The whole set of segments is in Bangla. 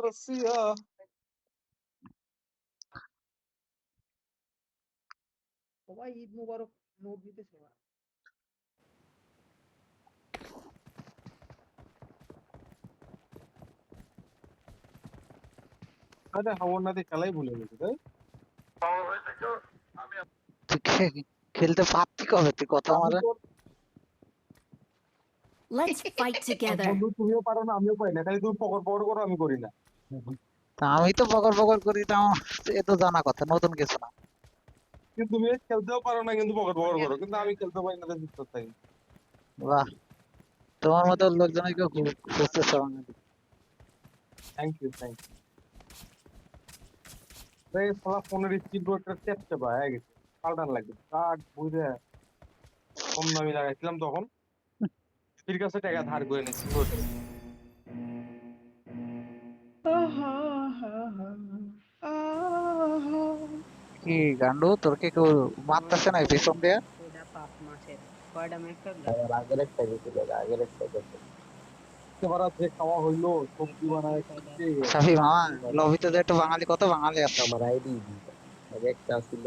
রসিয়া সবাই ঈদ মুবারক নোট দিতেছে না। আরে হাওয়ার নাতে খেলাই ভুলে গেছে তাই তুই খেলতে পারতি কবে তুই কথা আমি মারা তো Let's fight together. বন্ধু তুমিও পারো না আমিও পারি না খালি তুমি পকর পকর করো আমি করি না তা আমি তো পকর পকর করি তা আমার এ তো জানা কথা নতুন কিছু না কিন্তু তুমি খেলতেও পারো না কিন্তু পকর পকর করো কিন্তু আমি খেলতে পারি না তাই সুস্থ থাকি বাহ তোমার মতো লোকজনকে খুঁজতেছে বাংলাদেশে। থ্যাংক ইউ এই সালা ফোনের স্ক্রিন রিকর্ডটা চ্যাপচ্যাপা হয়ে গেছে পাল্টান লাগবে কাট বুঝে কম দামি লাগাইছিলাম তখন ফির কাছে টাকা ধার করে নিচ্ছি কি গান্ডু তোর কি কেউ মারতেছে না পিছন দিয়ে ওটা 5 মাসের কয়টা ম্যাচ খেললা? আগের একটা গেছে এবার যে খাওয়া হইলো সবজি বানায় খাচ্ছে সাফি মামা লবিতে যে একটা বাঙালি কত বাঙালি আছে আমার আইডি আগে একটা ছিল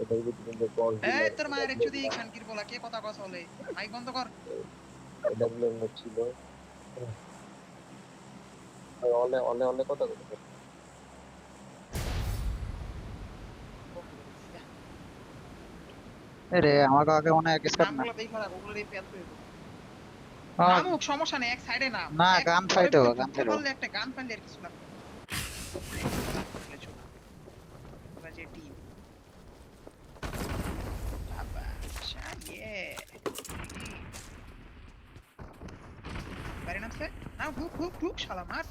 এটাই কিন্তু কল এই তোর মায়ের একচুদি খানকির বলা কে কথা কথা বলে মাইক বন্ধ কর এটা বলে ছিল অলে অলে অলে কথা বলতে রে আমাকে আগে মনে হয় স্কাট না নামগুলো দেখো না ওগুলো দিয়ে পেল হইব হ্যাঁ, নামুক সমস্যা নেই এক সাইডে নাম না, এক গান ঘরে ফাইট হবে, ঢুকতে গান ফাইট হবে। পারলে একটা গান পাইলে আর কিছু লাগবে না। ওরা যে টিম বাইরে নামছে না ঢুক ঢুক ঢুক শালা মার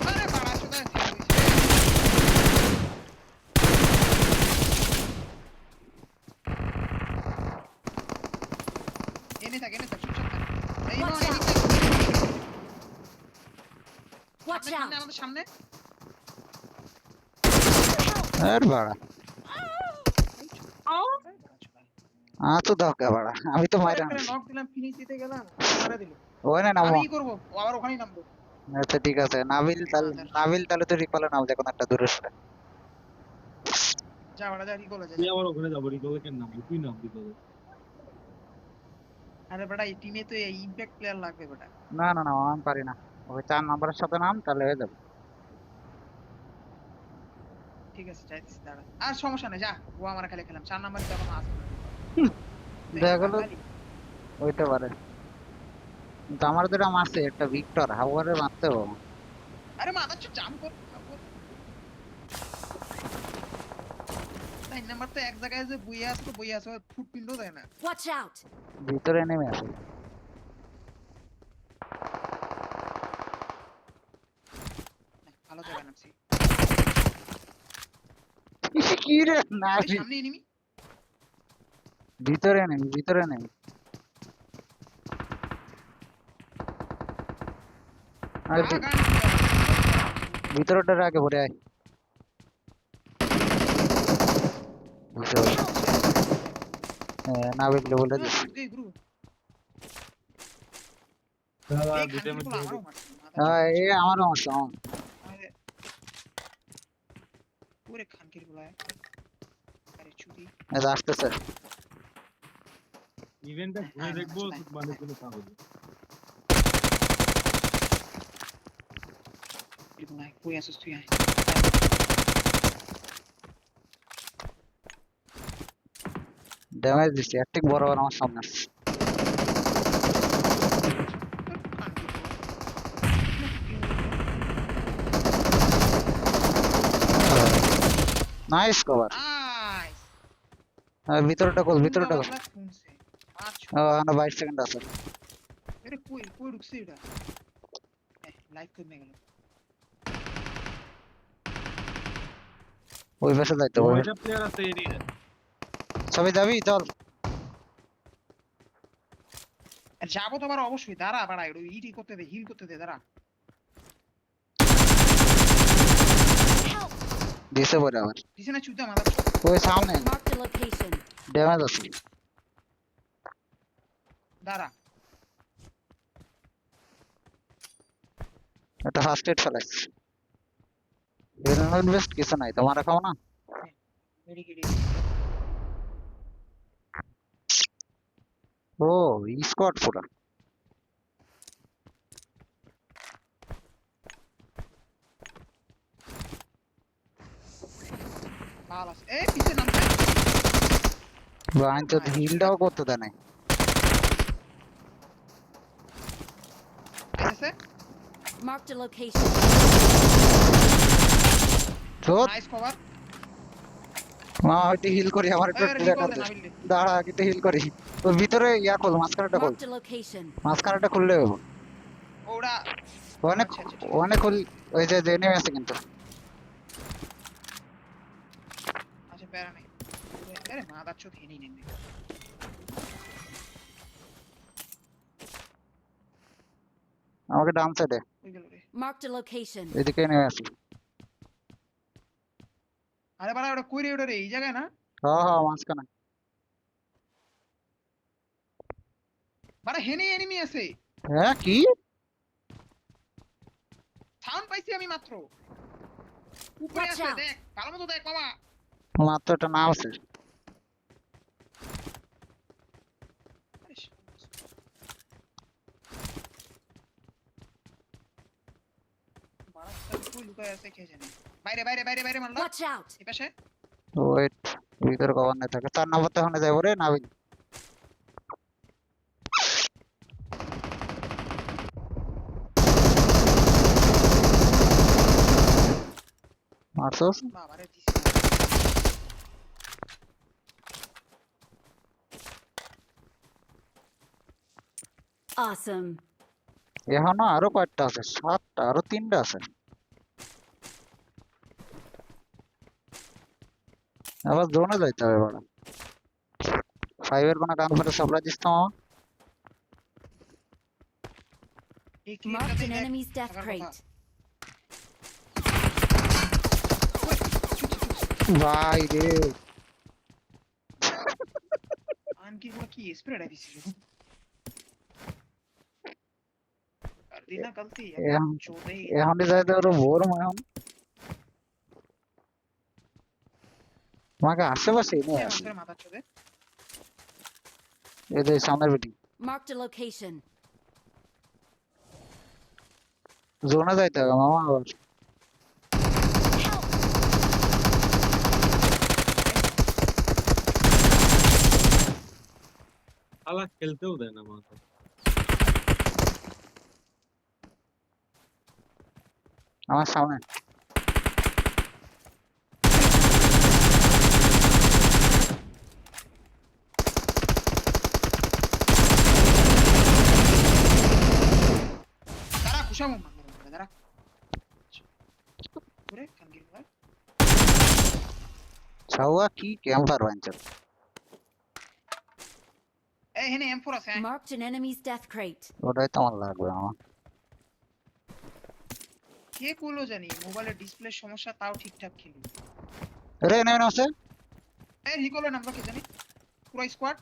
আরে বাড়া চোদা এনে থাক চুপচাপ থাক এই নো Watch এই out! Watch সামনে out! আমাদের সামনে এর বাড়া তো দরকার বাড়া আমি তো মাইরা একটা নক দিলাম ফিনিশ দিতে গেলাম মারা দিল ওই না নামো আমি কি করব ও আবার ওখানেই নামবো আচ্ছা ঠিক আছে নাবিল তাহলে তো রিকলে নাম যে কোনো একটা দূরে সরে যা বাড়া যা রিকলে যা আমি আবার ওখানে যাবো রিকলে কেন নামবি তুই নাম রিকলে আরে বেটা এই টিমে তো এই ইমপ্যাক্ট প্লেয়ার লাগবে বেটা না না না আমি পারি না ওই 4 নম্বরের সাথে নাম তাহলে হয়ে যাবে ঠিক আছে যাইতেছি দাঁড়া আর সমস্যা নেই যা ও আমার খালি খেলাম 4 নাম্বার তখন আসবে না দেখা গেল ওইটা পারে কিন্তু আমার যেটা মারছে একটা ভিক্টর হাওয়ারে মারতে হবে আরে মাথা চুপ জাম কর 4 নাম্বার তো এক জায়গায় যে বইয়া আছে ফুটপিন্ডও দেয় না Watch out! ভিতরে নেমে আছে ভালো জায়গা নামছি কি রে না এই সামনে এনিমি ভিতরে নেমে আরে ভিতরটা আগে ভরে আয় না বেগলে বলে দিস এই ব্রো দাদা এই দুটো খানকির মিনিট গুলো আমারও মারছে হ্যাঁ এ আমারও সমস্যা আরে পুরো খানকির গুলো আরে চুদি এটা আসতেছে ইভেন্টটা ঘুরে দেখবো মানে কোনো পাগল এরকম নাই কই আসছিস তুই আয় ড্যামেজ দিচ্ছে ঠিক বরাবর আমার সামনে নাইস কভার নাইস ভিতরটা কল শুনছে আচ্ছা না 22 সেকেন্ড আছে আরে কই কই ঢুকছে এটা লাইভ কমে গেল ওই পাশে যাইতে হবে ওইটা প্লেয়ার আছে এরিয়া সবাই যাবি চল আর যাবো তো আবার অবশ্যই দাঁড়া বাড়া একটু ইটি করতে দে হিল করতে দে দাঁড়া দিছে পরে আবার দিছে না চুদা মাথা ওই সামনে Marked a location. ড্যামেজ আছে দাঁড়া এটা ফার্স্ট এড ফেলাইছে এর বেস্ট কিছু নাই তোমার খাও না মেডিকেট ও স্কোয়াড পুরো ভালো আছে এই পিছে নামছে বাইন তো হিলটাও করতে দেয় নাই আছে Marked a location. চোদ নাইস কভার মা হয়তো হিল করি আমার একটু আরে দেখা রিকল দে দে নাবিল দাঁড়া কিন্তু হিল করি ওর ভিতরে ইয়া খোল মাঝখানেটা খোল Marked a location. মাঝখানেটা খুললে হবে ওরা অনেক আচ্ছা, আচ্ছা, ঠিক অনেক খুল ওই যে নেমে আছে কিন্তু আচ্ছা প্যারা নেই আরে মাথা চোদ হেনি নেই আমাকে ডান সাইডে ওই গেল রে Marked a location. এদিকে নেমে আছে আরে বাড়া ওটা কই রে ওটা রে এই জায়গায় না হ্যাঁ হ্যাঁ মাঝখানে বাড়া হেনি এনিমি আছে হ্যাঁ কি সাউন্ড পাইছি আমি মাত্র উপরে Watch আছে out. দেখ ভালো মতো দেখ মামা মাত্র একটা নাম আছে আরে বাড়া কই লুকায় আছে কে জানে বাইরে বাইরে বাইরে বাইরে মারলো Watch out. এই পাশে ওয়েট ভিতরে কভার নাই থাকে 4 নম্বর তো ওখানে যাবো রে নাবিল মারছস বাবা রে দিছি Awesome. এখনো আরো কয়েকটা আছে 7টা আরো 3টা আছে আবার জোনে যাইতে হবে বড় 5 এর কোন গান ফেলে সাপ্লাই দিস তো মামা এই Marked ক্লিপটাতে an দেখ enemy's death থাকার crate. ভাই রে আনকি গুলো কি স্প্রেটা দিছিল আর দিনা গলতি এখন- চোদে এখন যাইতে আরো ভোর এখন তোমাকে আশেপাশে নিয়ে আসি মাত্র মাথা চোদে এদের সামনের বিল্ডিং Marked a location. জোনে যাইতে হবে মামা আবার আলা খেলতেও দেয় না মাথা আমার সামনে দাঁড়া খুশামু মারবে দাঁড়া ওরে কানগির ভাই ছাওয়া কি ক্যাম্পার বাঞ্চার এই হেনে M4 আছে হ্যাঁ। Marked an enemy's death crate. ওটাই তো আমার লাগবে আমার কে কইলো জানি মোবাইলের ডিসপ্লে সমস্যা তাও ঠিকঠাক খেলি রে নেমে আছে এই রিকলের নাম্বার কি জানি পুরো স্কোয়াড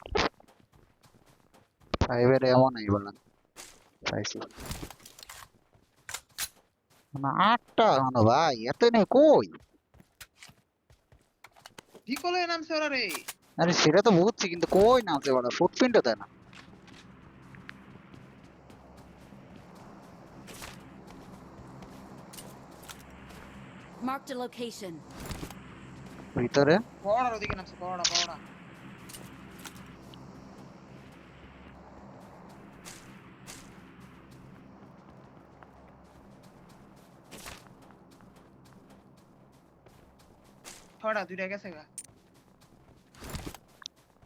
5 এর এমন নাই বললাম পাইছি না 8টা হনো ভাই এত নেই কই রিকলের নামছে ওরা রে আরে সেটা তো বুঝছি কিন্তু কই নামছে বড় ফুটপ্রিন্টও দেয় না Marked a location. ভিতরে বড়ার ওদিকে নামছে বড়া বড়া ছড়া দুইটা গেছে গা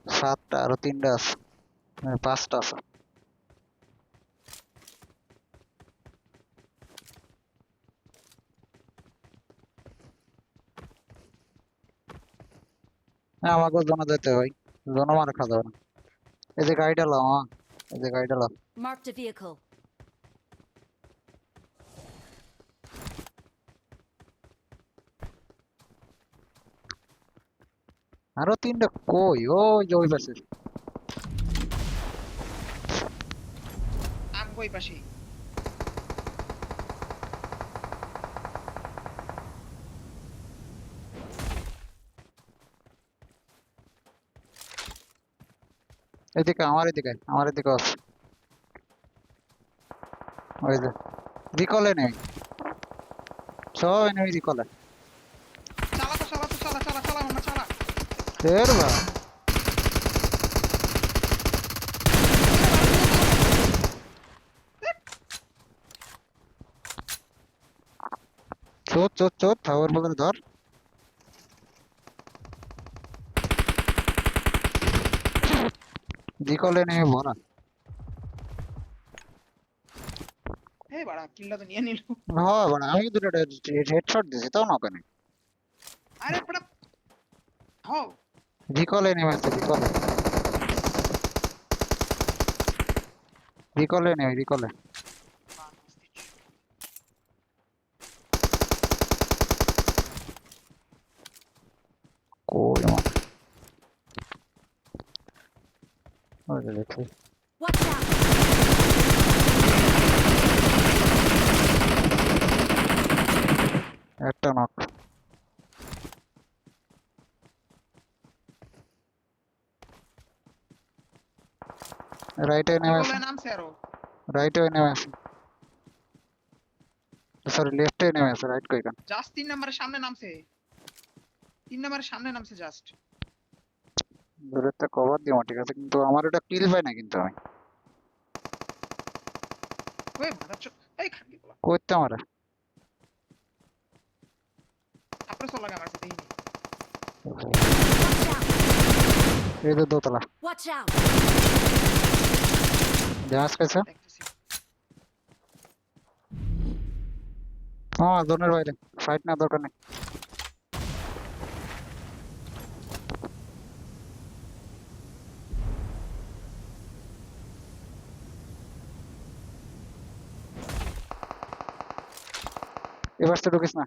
7টা আরো 3টা আছে 5টা আছে হ্যাঁ আমাকেও জোনে যেতে হয় জোনে মারা খাওয়া যাবে না এই যে গাড়িটা লাও এই যে গাড়িটা লাও Marked a vehicle. আরো তিনটা কই? ওই যে ওই পাশে। আম কই পাশে এদিকে আমার এদিকে আছে। ওই যে রিকলে নেই, সব এনিমি রিকলে। চালা মামা চালা এর বা চোদ থাওয়ার বলে ধর। রিকলে নেই ভরা। এই বাড়া কিল্লা তো নিয়ে নিল হ্যাঁ মানে আমি দুটো হেডশট দিছি তাও না কেন। আরে বড়া হও রিকলে নেই আছে, রিকলে নেই রিকলে। কই আমার ওই যে দেখছি। Watch out! একটা নক। রাইটে নেমে আছে, বলে নামছে আরো রাইটে নেমে আছে, সরি লেফটে নেমে আছে, রাইট কই কেন? জাস্ট 3 নম্বরের সামনে নামছে 3 নম্বরের সামনে নামছে জাস্ট দূরের থেকে কভার দিও ঠিক আছে, কিন্তু আমার এটা কিল পাই না কিন্তু আমি ওই মাথা এই খাকি বলা করতে আমারে আপনার চল লাগা মারছে দেখিনি Watch out! এই যে দোতলা Watch out! জাহাজ কাছে। দেখতেছি হ্যাঁ জোনের বাইরে, ফাইট না দরকার নেই। এবার তো ঢুকিস না।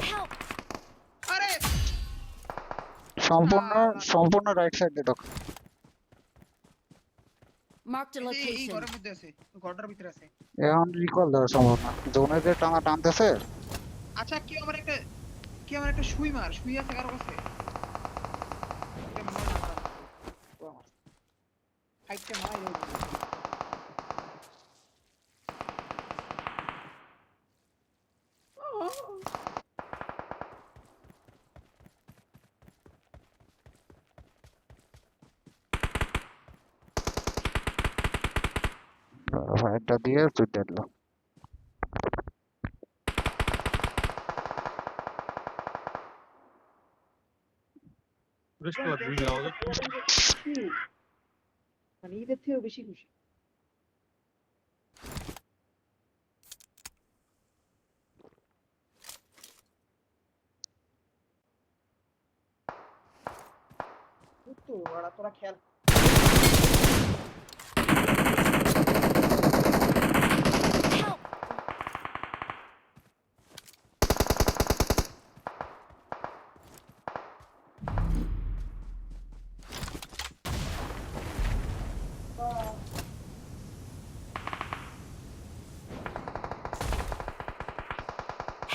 Help! আরে সম্পূর্ণ রাইট সাইডে ঢোক। Marked a এই location. ঘরের মধ্যে আছে ঘরটার ভিতরে আছে এখন রিকল দেওয়া সম্ভব না, জোনের যে টানতেছে। আচ্ছা কি আমার একটা সুই মার সুই আছে কারো কাছে এটা মনে হয় না মারা ও আমার ফাইটটা মারাই দেব ফাইটটা দিয়ে তুই দেখলো। Rest দুই যাও মানে ঈদের থেকেও বেশি খুশি তো ওরা তোরা খেয়াল Help!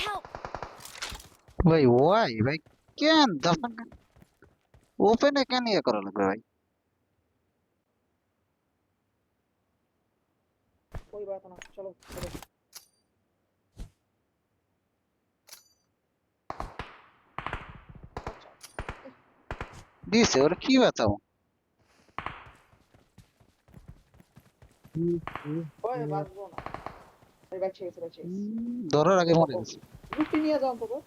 Help! ভাই ওয়াই ভাই কেন তখন ওপেনে কেন ইয়ে করা লাগবে ভাই? कोई बात ना चलो चलो দিছে ওর কি বাঁচাবো? ओए बाजबो ना এই বাচ্চা গেছে ধরার আগে মরে গেছে। লুটি নিয়ে যাও তো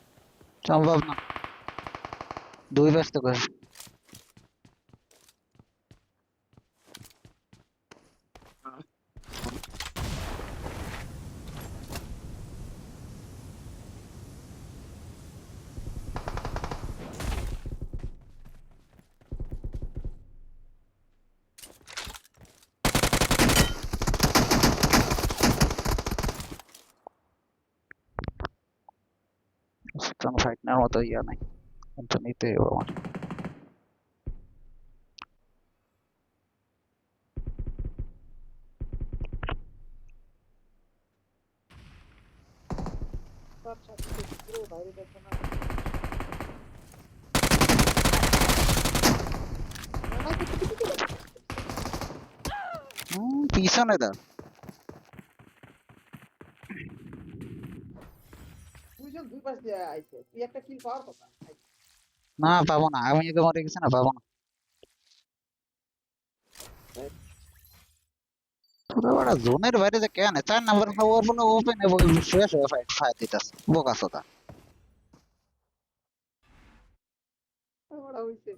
সম্ভব না, দুই ব্যস্ত করে। তেমন ফাইট নেওয়ার মতো ইয়া নাই, কিন্তু নিতেই হবে আমার। আচ্ছা পুরো বাইরে দেখো না পিছনে দা দুইজন দুই পাশ দিয়ে আইছে তুই একটা কিল পাওয়ার কথা না পাবো না, আমি আগে মরে গেছি না, পাবো না। পুরো বড় জোনের বাইরে যে কেন 4 নাম্বার হাওয়ার বলে ওপেন এবং শেষ হয়ে ফাইট দিতাছে বোকা সোদা। ওরা হইছে